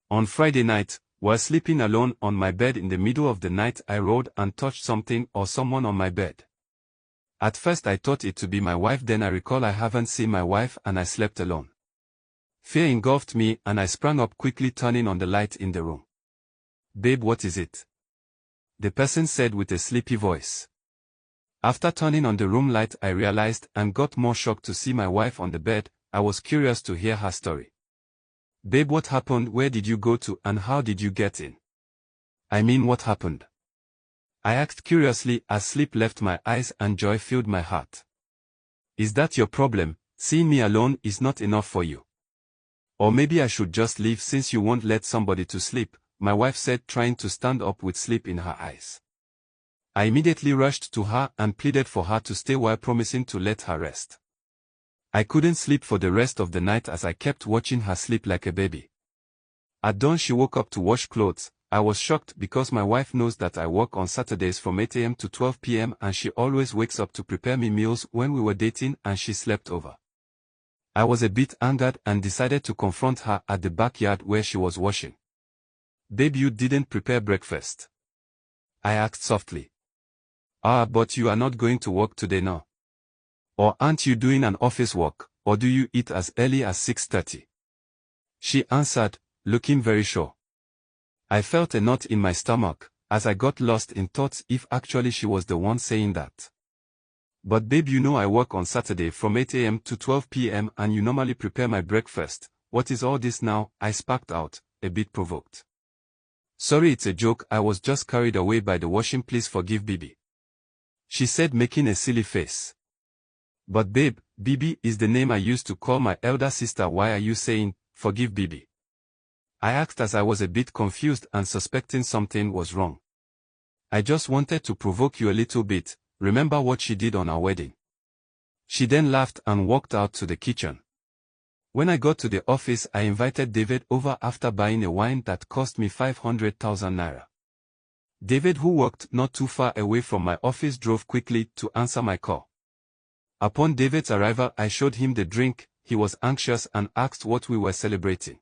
On Friday night, while sleeping alone on my bed in the middle of the night, I rolled and touched something or someone on my bed. At first I thought it to be my wife, then I recall I haven't seen my wife and I slept alone. Fear engulfed me and I sprang up quickly, turning on the light in the room. "Babe, what is it?" the person said with a sleepy voice. After turning on the room light, I realized and got more shocked to see my wife on the bed. I was curious to hear her story. "Babe, what happened? Where did you go to and how did you get in?" "I mean, what happened?" I asked curiously as sleep left my eyes and joy filled my heart. "Is that your problem? Seeing me alone is not enough for you? Or maybe I should just leave since you won't let somebody to sleep," my wife said, trying to stand up with sleep in her eyes. I immediately rushed to her and pleaded for her to stay while promising to let her rest. I couldn't sleep for the rest of the night as I kept watching her sleep like a baby. At dawn she woke up to wash clothes. I was shocked because my wife knows that I work on Saturdays from 8 a.m. to 12 p.m. and she always wakes up to prepare me meals when we were dating and she slept over. I was a bit angered and decided to confront her at the backyard where she was washing. "Babe, you didn't prepare breakfast?" I asked softly. But you are not going to work today now. Or aren't you doing an office work, or do you eat as early as 6:30? She answered, looking very sure. I felt a knot in my stomach, as I got lost in thoughts if actually she was the one saying that. "But babe, you know I work on Saturday from 8 a.m. to 12 p.m. and you normally prepare my breakfast. What is all this now?" I sparked out, a bit provoked. "Sorry, it's a joke, I was just carried away by the washing, please forgive Bibi," she said, making a silly face. "But babe, Bibi is the name I used to call my elder sister. Why are you saying, forgive Bibi?" I asked as I was a bit confused and suspecting something was wrong. "I just wanted to provoke you a little bit. Remember what she did on our wedding?" She then laughed and walked out to the kitchen. When I got to the office, I invited David over after buying a wine that cost me 500,000 naira. David, who worked not too far away from my office, drove quickly to answer my call. Upon David's arrival, I showed him the drink. He was anxious and asked what we were celebrating.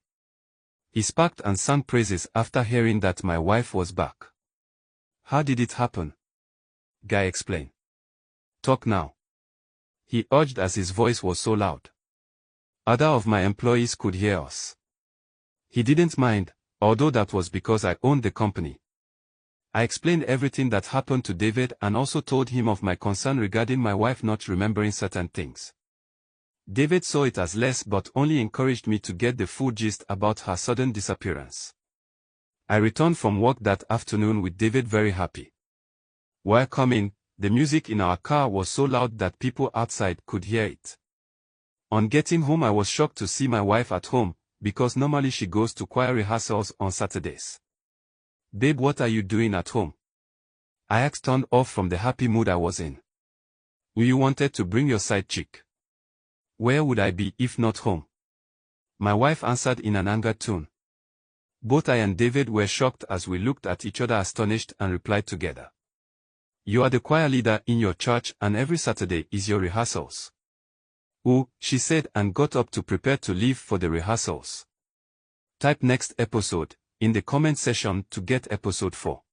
He sparked and sang praises after hearing that my wife was back. "How did it happen?" Guy explained. "Talk now," he urged as his voice was so loud. Other of my employees could hear us. He didn't mind, although that was because I owned the company. I explained everything that happened to David and also told him of my concern regarding my wife not remembering certain things. David saw it as less but only encouraged me to get the full gist about her sudden disappearance. I returned from work that afternoon with David very happy. While coming, the music in our car was so loud that people outside could hear it. On getting home, I was shocked to see my wife at home, because normally she goes to choir rehearsals on Saturdays. "Babe, what are you doing at home?" I asked, turned off from the happy mood I was in. "You wanted to bring your side chick. Where would I be if not home?" my wife answered in an angered tone. Both I and David were shocked as we looked at each other astonished and replied together. "You are the choir leader in your church and every Saturday is your rehearsals." "Oh," she said and got up to prepare to leave for the rehearsals. Type next episode in the comment section to get episode 4.